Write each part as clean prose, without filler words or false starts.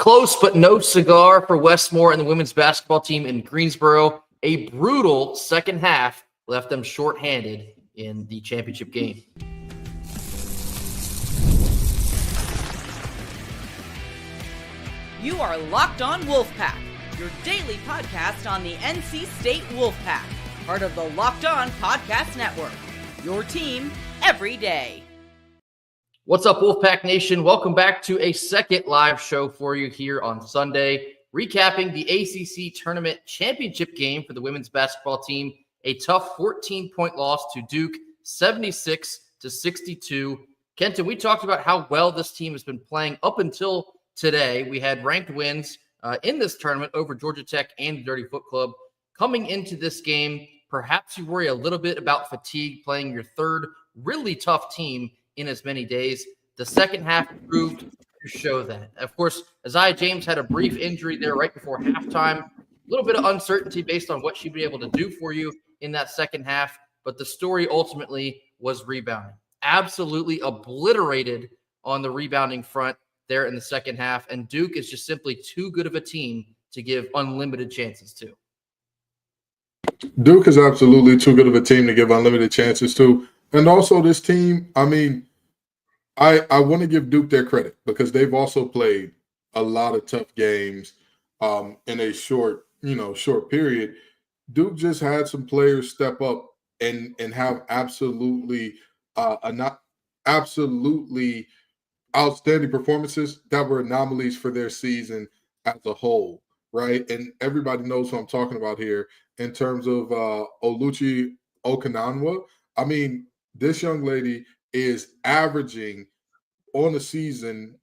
close but no cigar for Westmore and the women's basketball team in Greensboro. A brutal second half left them shorthanded in the championship game. You are Locked On Wolfpack, your daily podcast on the NC State Wolfpack, part of the Locked On Podcast Network, your team every day. What's up, Wolfpack Nation? Welcome back to a second live show for you here on Sunday, recapping the ACC Tournament Championship game for the women's basketball team. A tough 14-point loss to Duke, 76-62. Kenton, we talked about how well this team has been playing up until today. We had ranked wins in this tournament over Georgia Tech and the Dirty Foot Club. Coming into this game, perhaps you worry a little bit about fatigue playing your third really tough team in as many days. The second half proved to show that. Of course, Isaiah James had a brief injury there right before halftime. A little bit of uncertainty based on what she'd be able to do for you in that second half, but the story ultimately was rebounding. Absolutely obliterated on the rebounding front there in the second half, and Duke is just simply too good of a team to give unlimited chances to. Duke is absolutely too good of a team to give unlimited chances to. And also this team, I mean, I want to give Duke their credit because they've also played a lot of tough games in a short period. Duke just had some players step up and have absolutely outstanding performances that were anomalies for their season as a whole, right? And everybody knows who I'm talking about here in terms of Oluchi Okananwa. I mean, this young lady is averaging on the season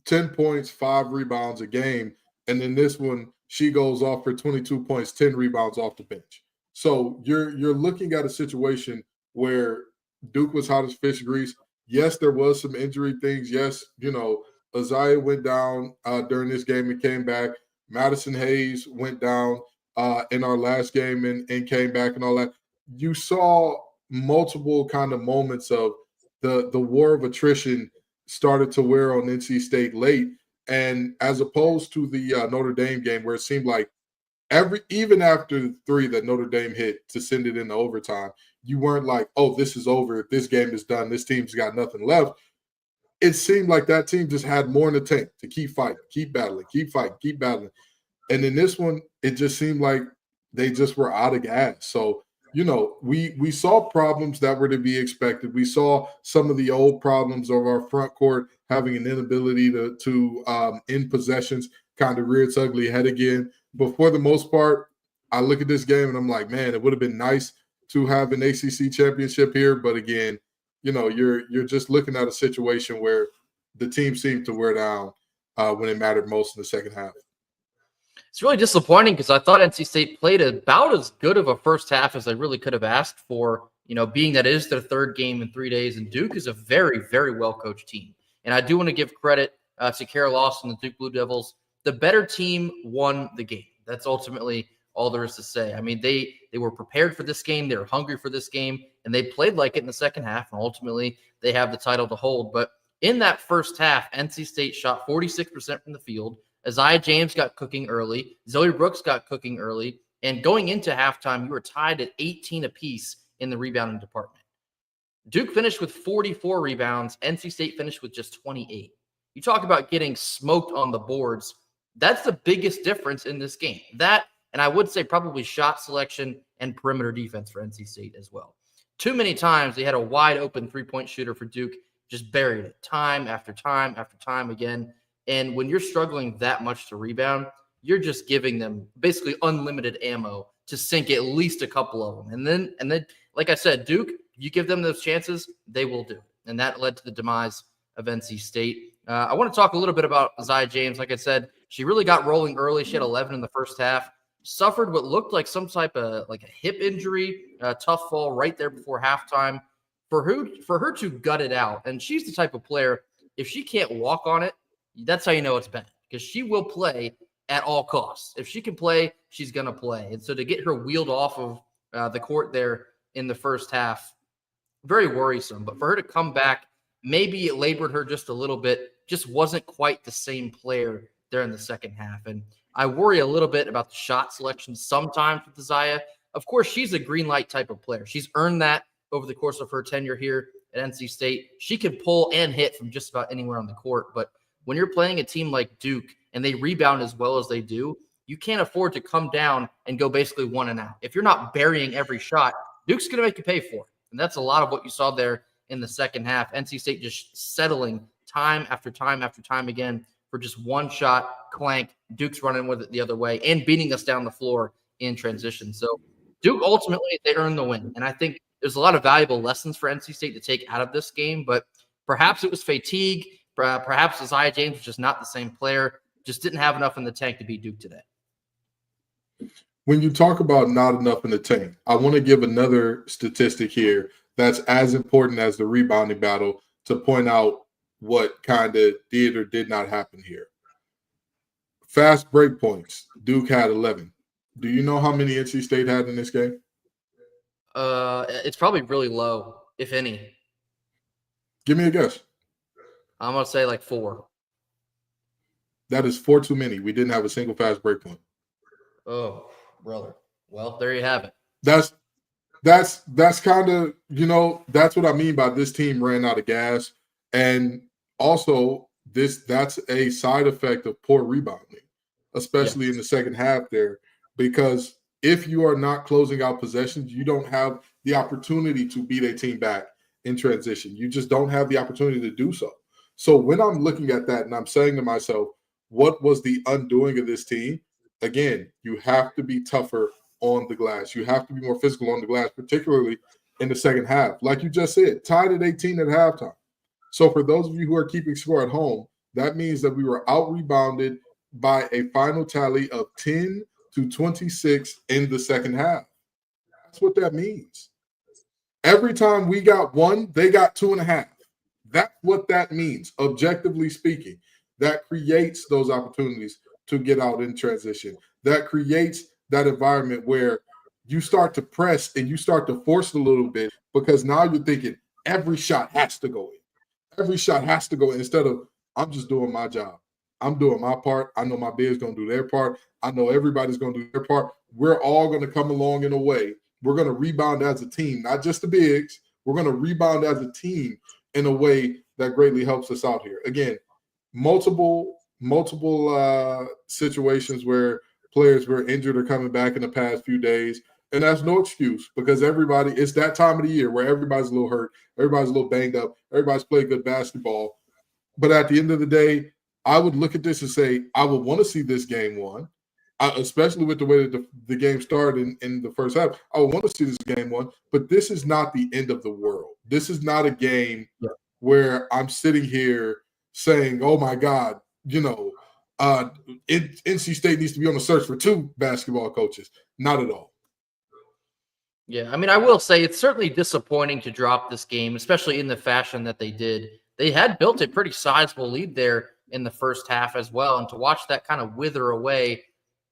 10 points, 5 rebounds a game. And then this one, she goes off for 22 points, 10 rebounds off the bench. So you're looking at a situation where Duke was hot as fish grease. Yes, there was some injury things. Yes, Isaiah went down during this game and came back. Madison Hayes went down in our last game and came back and all that. You saw multiple kind of moments of the war of attrition started to wear on NC State late. And as opposed to the Notre Dame game where it seemed like even after the 3 that Notre Dame hit to send it into overtime, you weren't like, oh, this is over. This game is done. This team's got nothing left. It seemed like that team just had more in the tank to keep fighting, keep battling, keep fighting, keep battling. And in this one, it just seemed like they just were out of gas. So, we saw problems that were to be expected. We saw some of the old problems of our front court having an inability to end possessions kind of rear its ugly head again. But for the most part, I look at this game and I'm like, man, it would have been nice to have an ACC championship here. But again, you're just looking at a situation where the team seemed to wear down when it mattered most in the second half. It's really disappointing because I thought NC State played about as good of a first half as I really could have asked for, being that it is their third game in 3 days. And Duke is a very, very well-coached team. And I do want to give credit to Kara Lawson, the Duke Blue Devils. The better team won the game. That's ultimately all there is to say. I mean, they were prepared for this game. They were hungry for this game. And they played like it in the second half. And ultimately, they have the title to hold. But in that first half, NC State shot 46% from the field. Isaiah James got cooking early. Zoe Brooks got cooking early. And going into halftime, you were tied at 18 apiece in the rebounding department. Duke finished with 44 rebounds. NC State finished with just 28. You talk about getting smoked on the boards. That's the biggest difference in this game. That, and I would say probably shot selection and perimeter defense for NC State as well. Too many times they had a wide open three-point shooter for Duke, just buried it time after time after time again. And when you're struggling that much to rebound, you're just giving them basically unlimited ammo to sink at least a couple of them. And then, like I said, Duke, you give them those chances, they will do it. And that led to the demise of NC State. I want to talk a little bit about Isaiah James. Like I said, she really got rolling early. She had 11 in the first half. Suffered what looked like some type of like a hip injury, a tough fall right there before halftime. For her to gut it out, and she's the type of player, if she can't walk on it, that's how you know it's bad, because she will play at all costs. If she can play, she's going to play. And so to get her wheeled off of the court there in the first half, very worrisome. But for her to come back, maybe it labored her just a little bit, just wasn't quite the same player there in the second half. And I worry a little bit about the shot selection sometimes with Zaya. Of course, she's a green light type of player. She's earned that over the course of her tenure here at NC State. She can pull and hit from just about anywhere on the court. But when you're playing a team like Duke and they rebound as well as they do, you can't afford to come down and go basically one and out. If you're not burying every shot, Duke's going to make you pay for it. And that's a lot of what you saw there in the second half. NC State just settling time after time after time again for just one shot, clank, Duke's running with it the other way and beating us down the floor in transition. So Duke, ultimately, they earned the win. And I think there's a lot of valuable lessons for NC State to take out of this game, but perhaps it was fatigue. Perhaps Isaiah James was just not the same player, just didn't have enough in the tank to beat Duke today. When you talk about not enough in the tank, I want to give another statistic here that's as important as the rebounding battle to point out what kind of did or did not happen here. Fast break points, Duke had 11. Do you know how many NC State had in this game? It's probably really low, if any. Give me a guess. I'm going to say like 4. That is 4 too many. We didn't have a single fast break point. Oh, brother. Well, there you have it. That's kind of, that's what I mean by this team ran out of gas. And also that's a side effect of poor rebounding, especially in the second half there, because if you are not closing out possessions, you don't have the opportunity to beat a team back in transition. You just don't have the opportunity to do so. So when I'm looking at that and I'm saying to myself, what was the undoing of this team? Again, you have to be tougher on the glass. You have to be more physical on the glass, particularly in the second half. Like you just said, tied at 18 at halftime. So for those of you who are keeping score at home, that means that we were out-rebounded by a final tally of 10-26 in the second half. That's what that means. Every time we got 1, they got 2.5. That's what that means, objectively speaking. That creates those opportunities to get out in transition. That creates that environment where you start to press and you start to force a little bit, because now you're thinking every shot has to go in. Every shot has to go in, instead of I'm just doing my job. I'm doing my part. I know my bigs going to do their part. I know everybody's going to do their part. We're all going to come along in a way. We're going to rebound as a team, not just the bigs. We're going to rebound as a team in a way that greatly helps us out here. Again, multiple situations where players were injured or coming back in the past few days. And that's no excuse, because it's that time of the year where everybody's a little hurt, everybody's a little banged up, everybody's played good basketball. But at the end of the day, I would look at this and say, I would want to see this game won, especially with the way that the game started in the first half. I would want to see this game won, but this is not the end of the world. This is not a game where I'm sitting here saying, oh my God, NC State needs to be on the search for 2 basketball coaches. Not at all. Yeah, I mean, I will say it's certainly disappointing to drop this game, especially in the fashion that they did. They had built a pretty sizable lead there in the first half as well, and to watch that kind of wither away.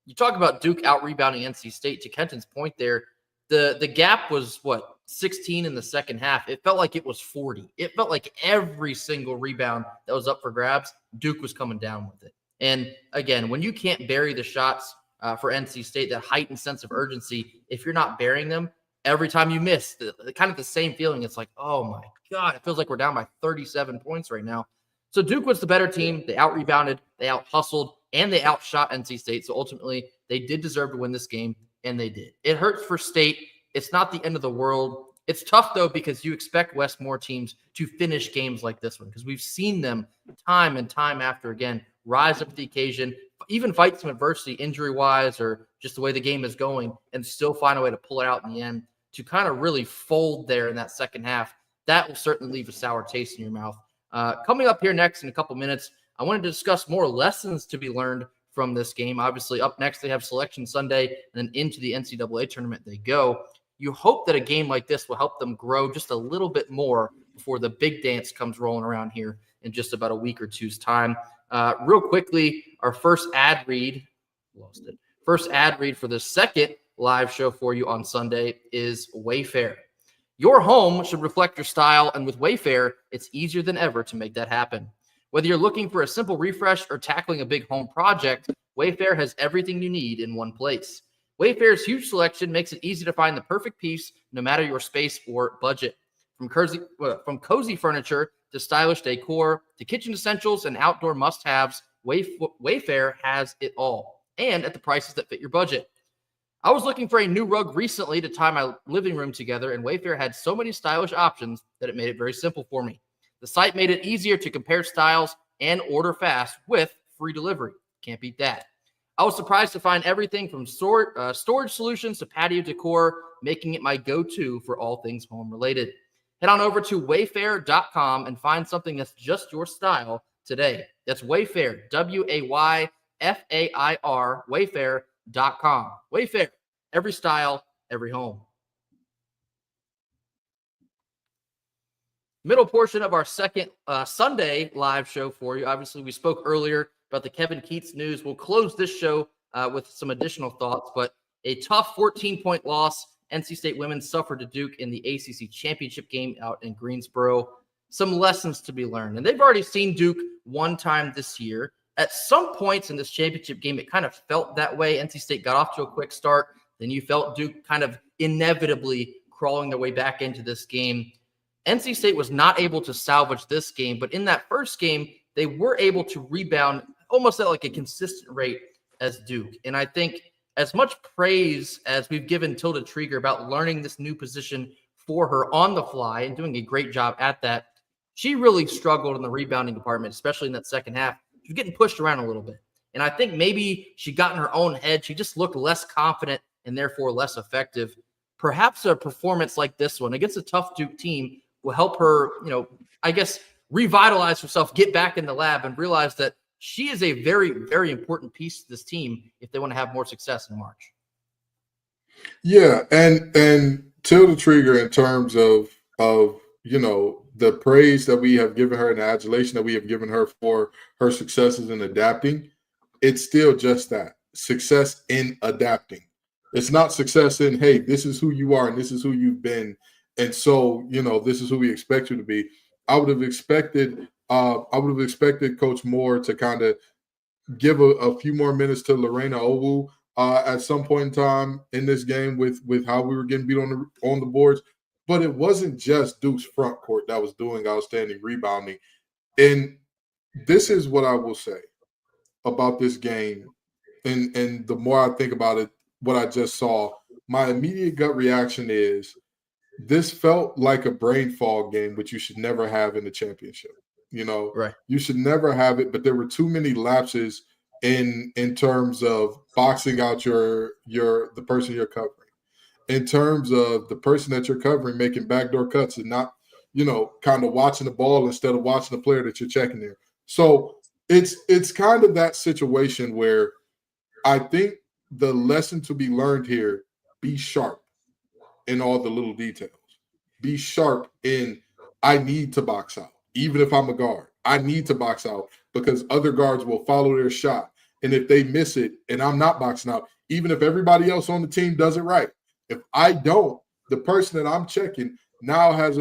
You talk about Duke out-rebounding NC State. To Kenton's point there, the gap was, 16 in the second half. It felt like it was 40. It felt like every single rebound that was up for grabs, Duke was coming down with it. And again, when you can't bury the shots for NC State, that heightened sense of urgency, if you're not burying them, every time you miss, kind of the same feeling. It's like, oh my God, it feels like we're down by 37 points right now. So Duke was the better team. They out-rebounded, they out-hustled, and they outshot NC State. So ultimately, they did deserve to win this game, and they did. It hurts for State. It's not the end of the world. It's tough, though, because you expect Westmore teams to finish games like this one, because we've seen them time and time after again rise up to the occasion, even fight some adversity injury-wise or just the way the game is going, and still find a way to pull it out in the end. To kind of really fold there in that second half, that will certainly leave a sour taste in your mouth. Coming up here next in a couple minutes, I wanted to discuss more lessons to be learned from this game. Obviously, up next, they have Selection Sunday, and then into the NCAA tournament they go. You hope that a game like this will help them grow just a little bit more before the big dance comes rolling around here in just about a week or two's time. Real quickly, our first ad read for the second live show for you on Sunday is WayFair. Your home should reflect your style, and with WayFair, it's easier than ever to make that happen. Whether you're looking for a simple refresh or tackling a big home project, WayFair has everything you need in one place. WayFair's huge selection makes it easy to find the perfect piece no matter your space or budget. From cozy furniture to stylish decor to kitchen essentials and outdoor must-haves, WayFair has it all, and at the prices that fit your budget. I was looking for a new rug recently to tie my living room together, and Wayfair had so many stylish options that it made it very simple for me. The site made it easier to compare styles and order fast with free delivery. Can't beat that. I was surprised to find everything from storage solutions to patio decor, making it my go-to for all things home-related. Head on over to wayfair.com and find something that's just your style today. That's Wayfair, WAYFAIR, Wayfair.com. Wayfair, every style, every home. Middle portion of our second Sunday live show for you. Obviously, we spoke earlier about the Kevin Keats news. We'll close this show with some additional thoughts, but a tough 14-point loss. NC State women suffered to Duke in the ACC Championship game out in Greensboro. Some lessons to be learned. And they've already seen Duke one time this year. At some points in this championship game, it kind of felt that way. NC State got off to a quick start. Then you felt Duke kind of inevitably crawling their way back into this game. NC State was not able to salvage this game, but in that first game, they were able to rebound almost at like a consistent rate as Duke. And I think as much praise as we've given Tilda Trieger about learning this new position for her on the fly and doing a great job at that, she really struggled in the rebounding department, especially in that second half. She was getting pushed around a little bit. And I think maybe she got in her own head. She just looked less confident and therefore less effective. Perhaps a performance like this one against a tough Duke team will help her, I guess, revitalize herself, get back in the lab, and realize that she is a very, very important piece to this team if they want to have more success in March. Yeah, and Tilda Trieger, in terms of the praise that we have given her and the adulation that we have given her for her successes in adapting, it's still just that, success in adapting. It's not success in, hey, this is who you are and this is who you've been, and so this is who we expect you to be. I would have expected Coach Moore to kind of give a few more minutes to Lorena Owu at some point in time in this game with how we were getting beat on the boards. But it wasn't just Duke's front court that was doing outstanding rebounding. And this is what I will say about this game. And the more I think about it, what I just saw, my immediate gut reaction is this felt like a brain fog game, which you should never have in the championship. Right. You should never have it, but there were too many lapses in terms of boxing out the person you're covering, in terms of the person that you're covering making backdoor cuts and not, kind of watching the ball instead of watching the player that you're checking there. So it's kind of that situation where I think the lesson to be learned here, be sharp in all the little details. Be sharp in, I need to box out. Even if I'm a guard, I need to box out because other guards will follow their shot. And if they miss it and I'm not boxing out, even if everybody else on the team does it right, if I don't, the person that I'm checking now has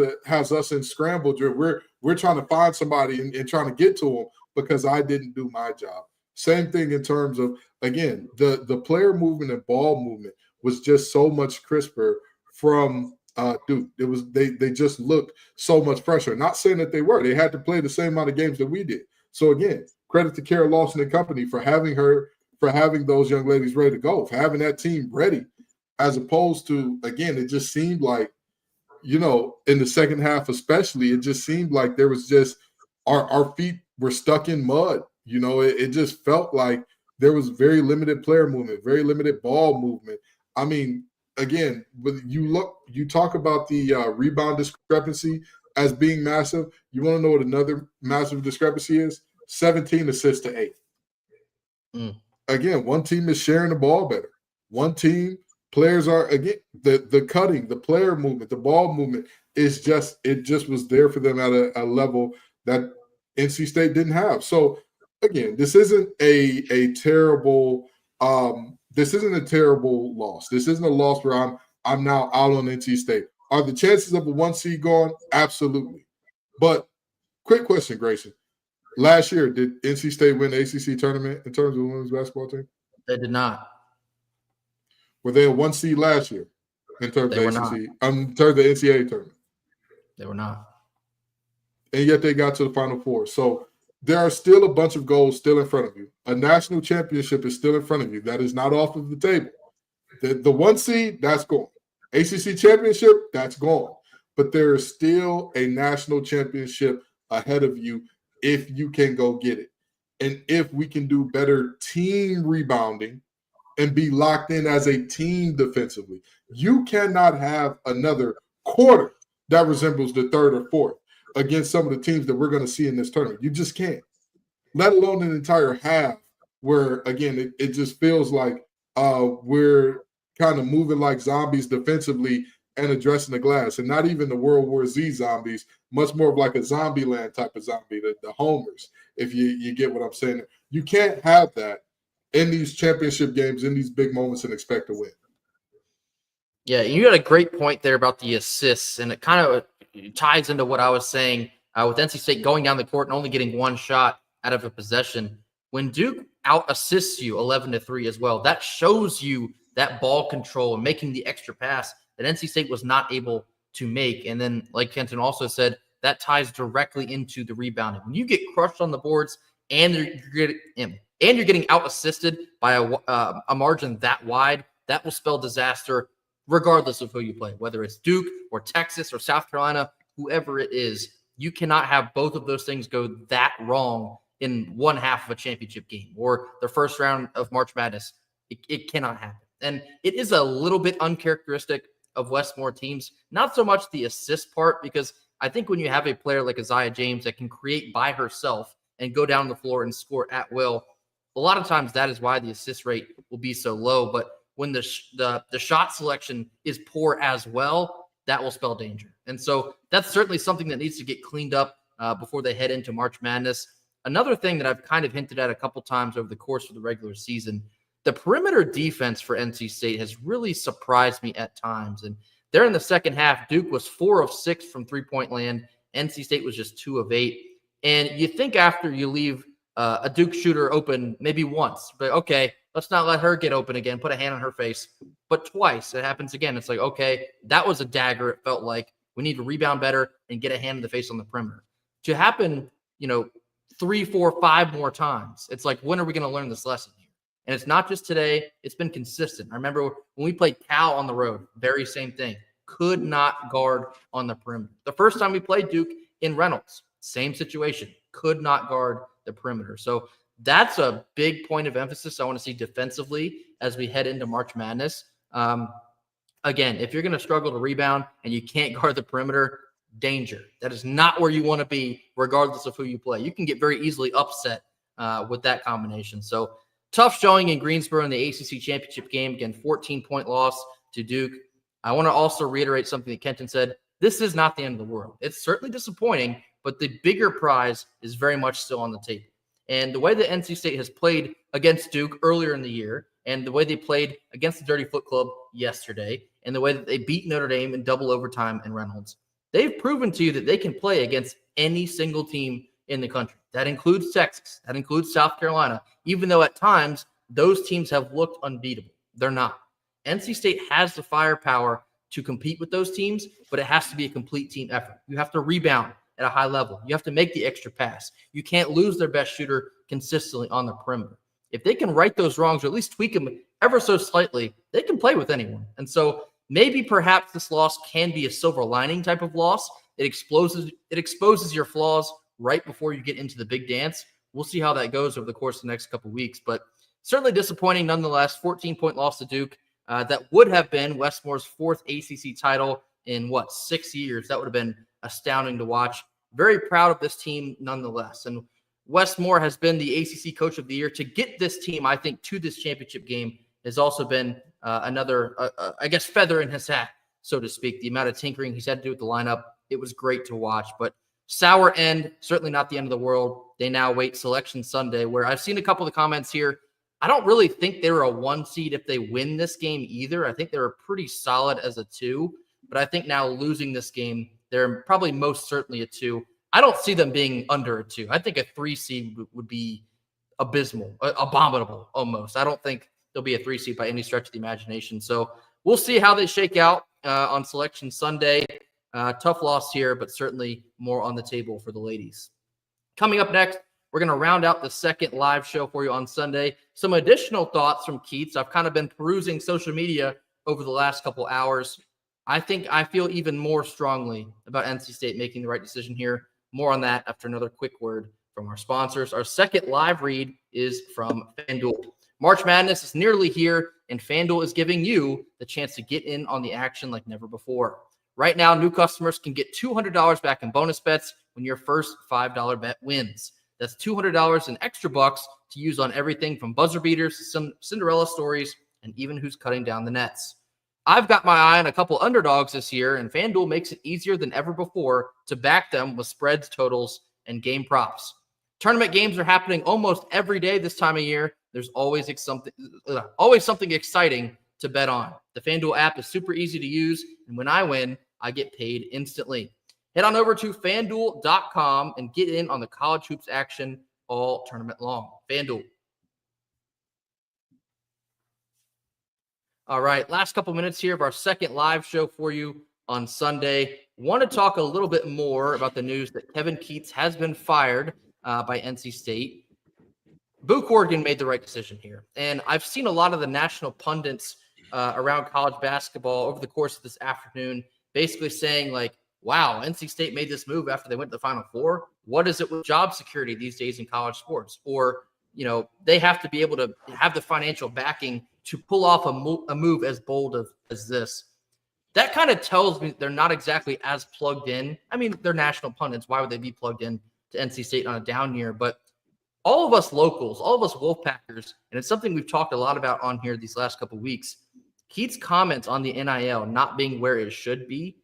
us in scramble drill. We're trying to find somebody and trying to get to them because I didn't do my job. Same thing in terms of, again, the player movement and ball movement was just so much crisper from Duke. It was they just looked so much fresher. Not saying that they had to play the same amount of games that we did. So again, credit to Kara Lawson and company for having those young ladies ready to go, for having that team ready, as opposed to, again, it just seemed like, in the second half especially, it just seemed like there was just our feet were stuck in mud. It just felt like there was very limited player movement, very limited ball movement. I mean, again, when you talk about the rebound discrepancy as being massive. You want to know what another massive discrepancy is? 17 assists to 8. Again, one team is sharing the ball better. One team, players are, again, the cutting, the player movement, the ball movement is just was there for them at a level that NC State didn't have. So again, this isn't a terrible this isn't a terrible loss. This isn't a loss where I'm now out on NC State. Are the chances of a 1 seed gone? Absolutely. But quick question, Grayson. Last year, did NC State win the ACC tournament in terms of the women's basketball team? They did not. Were they a 1 seed last year in terms They of were ACC? not. In terms of the NCAA tournament? They were not. And yet they got to the Final Four. So there are still a bunch of goals still in front of you. A national championship is still in front of you. That is not off of the table. The 1 seed, that's gone. ACC championship, that's gone. But there is still a national championship ahead of you if you can go get it. And if we can do better team rebounding and be locked in as a team defensively. You cannot have another quarter that resembles the third or fourth against some of the teams that we're going to see in this tournament. You just can't. Let alone an entire half where, again, it just feels like we're kind of moving like zombies defensively and addressing the glass. And not even the World War Z zombies, much more of like a Zombieland type of zombie, the homers, if you get what I'm saying. You can't have that in these championship games, in these big moments, and expect to win. Yeah, you had a great point there about the assists, and it kind of ties into what I was saying with NC State going down the court and only getting one shot out of a possession. When Duke out-assists you 11-3 as well, that shows you that ball control and making the extra pass that NC State was not able to make. And then, like Kenton also said, that ties directly into the rebounding. When you get crushed on the boards and you're getting out-assisted by a margin that wide, that will spell disaster regardless of who you play, whether it's Duke or Texas or South Carolina, whoever it is. You cannot have both of those things go that wrong in one half of a championship game or the first round of March Madness. It cannot happen. And it is a little bit uncharacteristic of Westmore teams, not so much the assist part, because I think when you have a player like Isaiah James that can create by herself and go down the floor and score at will, a lot of times that is why the assist rate will be so low. But when the shot selection is poor as well, that will spell danger. And so that's certainly something that needs to get cleaned up before they head into March Madness. Another thing that I've kind of hinted at a couple times over the course of the regular season, the perimeter defense for NC State has really surprised me at times. And there in the second half, Duke was 4 of 6 from three-point land. NC State was just 2 of 8. And you think after you leave a Duke shooter open maybe once, but okay, let's not let her get open again, put a hand on her face. But twice it happens again. It's like, okay, that was a dagger. It felt like we need to rebound better and get a hand in the face on the perimeter. To happen, 3, 4, 5 more times, it's like, when are we going to learn this lesson here? And it's not just today. It's been consistent. I remember when we played Cal on the road, very same thing. Could not guard on the perimeter. The first time we played Duke in Reynolds, same situation. Could not guard the perimeter. So that's a big point of emphasis I want to see defensively as we head into March Madness. Again, if you're going to struggle to rebound and you can't guard the perimeter, danger. That is not where you want to be, regardless of who you play. You can get very easily upset with that combination. So tough showing in Greensboro in the ACC Championship game. Again, 14-point loss to Duke. I want to also reiterate something that Kenton said. This is not the end of the world. It's certainly disappointing, but the bigger prize is very much still on the table. And the way that NC State has played against Duke earlier in the year, and the way they played against the Dirty Foot Club yesterday, and the way that they beat Notre Dame in double overtime in Reynolds, they've proven to you that they can play against any single team in the country. That includes Texas. That includes South Carolina, even though at times those teams have looked unbeatable. They're not. NC State has the firepower to compete with those teams, but it has to be a complete team effort. You have to rebound at a high level. You have to make the extra pass. You can't lose their best shooter consistently on the perimeter. If they can right those wrongs or at least tweak them ever so slightly, they can play with anyone. And so maybe perhaps this loss can be a silver lining type of loss. It exposes your flaws right before you get into the big dance. We'll see how that goes over the course of the next couple of weeks, but certainly disappointing nonetheless. 14-point loss to Duke. That would have been Westmore's 4th ACC title in 6 years. That would have been astounding to watch. Very proud of this team nonetheless. And Westmore has been the ACC Coach of the Year. To get this team, I think, to this championship game has also been another, feather in his hat, so to speak. The amount of tinkering he's had to do with the lineup, it was great to watch. But sour end, certainly not the end of the world. They now wait Selection Sunday, where I've seen a couple of the comments here. I don't really think they were a 1 seed if they win this game either. I think they were pretty solid as a 2. But I think now losing this game, they're probably most certainly a 2. I don't see them being under a 2. I think a 3 seed would be abysmal, abominable almost. I don't think there'll be a 3 seed by any stretch of the imagination. So we'll see how they shake out on Selection Sunday. Tough loss here, but certainly more on the table for the ladies. Coming up next, we're going to round out the second live show for you on Sunday. Some additional thoughts from Keats. I've kind of been perusing social media over the last couple hours. I think I feel even more strongly about NC State making the right decision here. More on that after another quick word from our sponsors. Our second live read is from FanDuel. March Madness is nearly here, and FanDuel is giving you the chance to get in on the action like never before. Right now, new customers can get $200 back in bonus bets when your first $5 bet wins. That's $200 in extra bucks to use on everything from buzzer beaters to some Cinderella stories and even who's cutting down the nets. I've got my eye on a couple underdogs this year, and FanDuel makes it easier than ever before to back them with spreads, totals, and game props. Tournament games are happening almost every day this time of year. There's always something exciting to bet on. The FanDuel app is super easy to use, and when I win, I get paid instantly. Head on over to FanDuel.com and get in on the college hoops action all tournament long. FanDuel. All right, last couple minutes here of our second live show for you on Sunday. Want to talk a little bit more about the news that Kevin Keats has been fired by NC State. Boo Corrigan made the right decision here. And I've seen a lot of the national pundits around college basketball over the course of this afternoon basically saying, like, wow, NC State made this move after they went to the Final Four. What is it with job security these days in college sports? Or, you know, they have to be able to have the financial backing to pull off a move as bold as this. That kind of tells me they're not exactly as plugged in. I mean, they're national pundits. Why would they be plugged in to NC State on a down year? But all of us locals, all of us Wolfpackers, and it's something we've talked a lot about on here these last couple of weeks, Keats' comments on the NIL not being where it should be,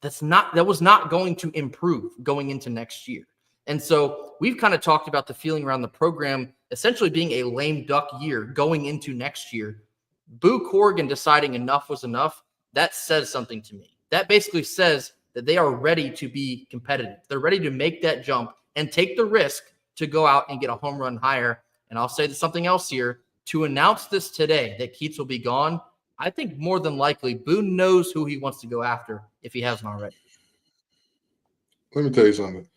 that was not going to improve going into next year. And so we've kind of talked about the feeling around the program essentially being a lame duck year going into next year. Boo Corrigan deciding enough was enough, that says something to me. That basically says that they are ready to be competitive. They're ready to make that jump and take the risk to go out and get a home run higher. And I'll say something else here. To announce this today, that Keats will be gone, I think more than likely Boo knows who he wants to go after if he hasn't already. Let me tell you something.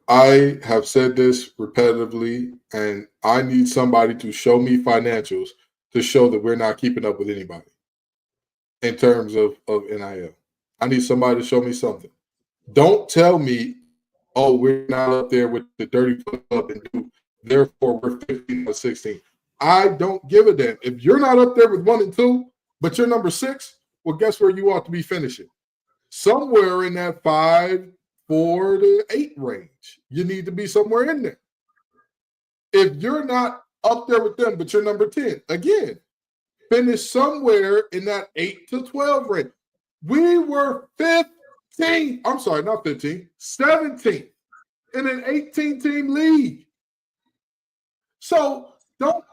I have said this repetitively, and I need somebody to show me financials to show that we're not keeping up with anybody in terms of NIL. I need somebody to show me something. Don't tell me, oh, we're not up there with the dirty club and do, therefore we're 15 or 16. I don't give a damn. If you're not up there with 1 and 2, but you're number 6, well, guess where you ought to be finishing? Somewhere in that 5, 4 to 8 range. You need to be somewhere in there. If you're not up there with them, but you're number 10, again, finish somewhere in that 8 to 12 range. We were 15. I'm sorry, not 15, 17 in an 18-team league. So don't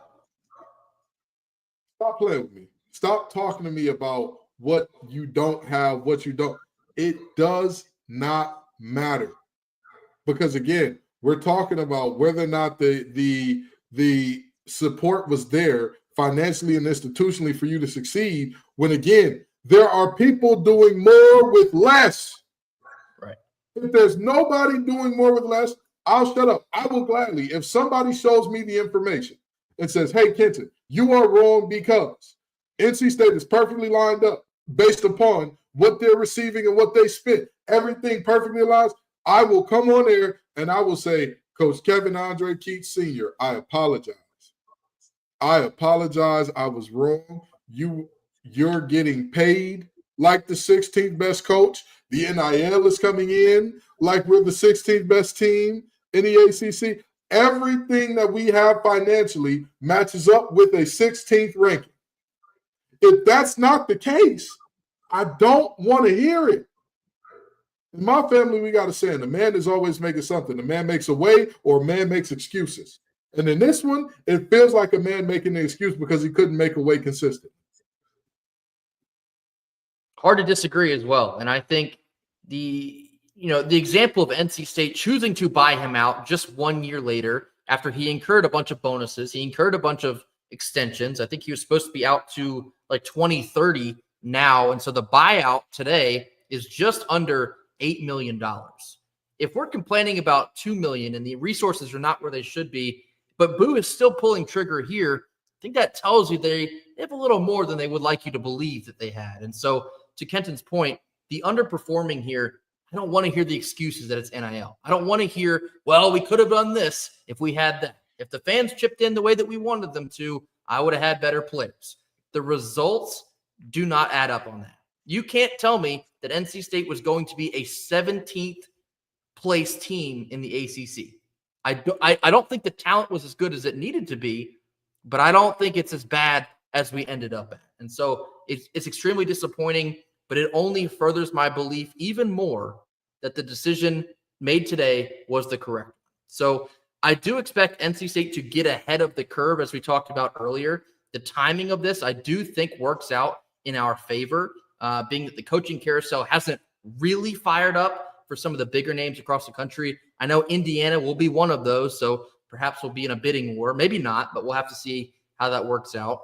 stop playing with me. Stop talking to me about what you don't have, what you don't. It does not matter. Because again, we're talking about whether or not the support was there financially and institutionally for you to succeed, when again, there are people doing more with less. Right. If there's nobody doing more with less, I'll shut up. I will gladly, if somebody shows me the information and says, hey, Kenton, you are wrong because NC State is perfectly lined up based upon what they're receiving and what they spent. Everything perfectly aligns. I will come on air and I will say, Coach Kevin Andre Keats Sr., I apologize. I apologize. I was wrong. You're getting paid like the 16th best coach. The NIL is coming in like we're the 16th best team in the ACC. Everything that we have financially matches up with a 16th ranking. If that's not the case, I don't want to hear it. In my family, we got a saying, the man is always making something. The man makes a way or a man makes excuses. And in this one, it feels like a man making an excuse because he couldn't make a way consistent. Hard to disagree as well. And I think the example of NC State choosing to buy him out just 1 year later after he incurred a bunch of bonuses, he incurred a bunch of extensions. I think he was supposed to be out to like 2030 now. And so the buyout today is just under $8 million. If we're complaining about $2 million and the resources are not where they should be, but Boo is still pulling trigger here, I think that tells you they have a little more than they would like you to believe that they had. And so to Kenton's point, the underperforming here, I don't want to hear the excuses that it's NIL. I don't want to hear, well, we could have done this if we had that. If the fans chipped in the way that we wanted them to, I would have had better players. The results do not add up on that. You can't tell me that NC State was going to be a 17th place team in the ACC. I don't think the talent was as good as it needed to be, but I don't think it's as bad as we ended up at. And so it's extremely disappointing, but it only furthers my belief even more that the decision made today was the correct one. So I do expect NC State to get ahead of the curve, as we talked about earlier. The timing of this, I do think, works out in our favor, being that the coaching carousel hasn't really fired up for some of the bigger names across the country. I know Indiana will be one of those, so perhaps we'll be in a bidding war. Maybe not, but we'll have to see how that works out.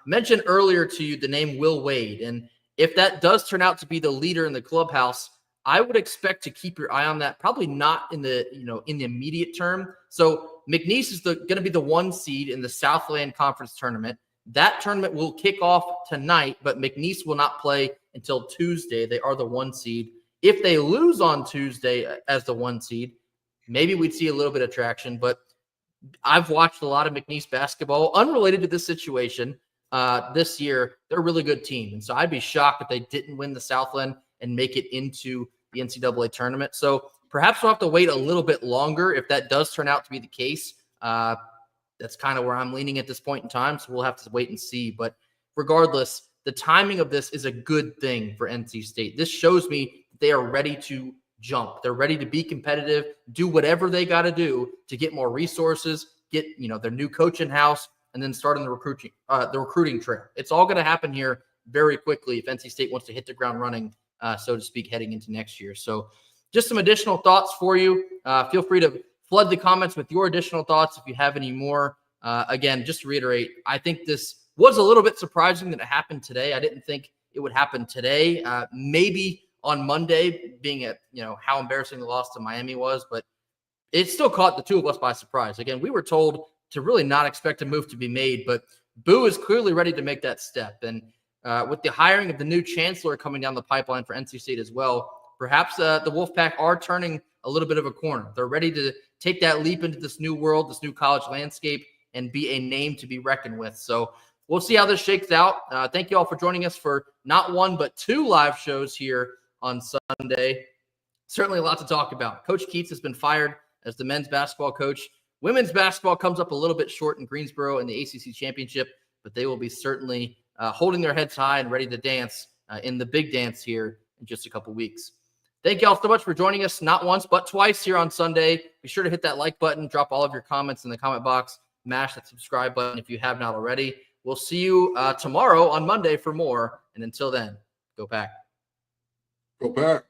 Mentioned earlier to you the name Will Wade, and if that does turn out to be the leader in the clubhouse, I would expect to keep your eye on that. Probably not in the immediate term. So McNeese is going to be the 1 seed in the Southland Conference tournament. That tournament will kick off tonight, but McNeese will not play until Tuesday. They are the 1 seed. If they lose on Tuesday as the 1 seed, maybe we'd see a little bit of traction. But I've watched a lot of McNeese basketball, unrelated to this situation. This year, they're a really good team. And so I'd be shocked if they didn't win the Southland and make it into the NCAA tournament. So perhaps we'll have to wait a little bit longer if that does turn out to be the case. That's kind of where I'm leaning at this point in time. So we'll have to wait and see. But regardless, the timing of this is a good thing for NC State. This shows me they are ready to jump. They're ready to be competitive, do whatever they got to do to get more resources, get their new coach in house, and then start on the recruiting trail. It's all going to happen here very quickly if NC State wants to hit the ground running, so to speak, heading into next year. So just some additional thoughts for you. Feel free to flood the comments with your additional thoughts if you have any more. Again, just to reiterate, I think this was a little bit surprising that it happened today. I didn't think it would happen today. Maybe on Monday, being at how embarrassing the loss to Miami was, but it still caught the two of us by surprise. Again, we were told to really not expect a move to be made, but Boo is clearly ready to make that step. And with the hiring of the new chancellor coming down the pipeline for NC State as well, perhaps the Wolfpack are turning a little bit of a corner. They're ready to take that leap into this new world, this new college landscape, and be a name to be reckoned with. So we'll see how this shakes out. Thank you all for joining us for not 1, but 2 live shows here on Sunday. Certainly a lot to talk about. Coach Keats has been fired as the men's basketball coach. Women's basketball comes up a little bit short in Greensboro in the ACC Championship, but they will be certainly holding their heads high and ready to dance in the big dance here in just a couple weeks. Thank you all so much for joining us, not once, but twice here on Sunday. Be sure to hit that like button, drop all of your comments in the comment box, mash that subscribe button if you have not already. We'll see you tomorrow on Monday for more. And until then, go Pack. Go Pack.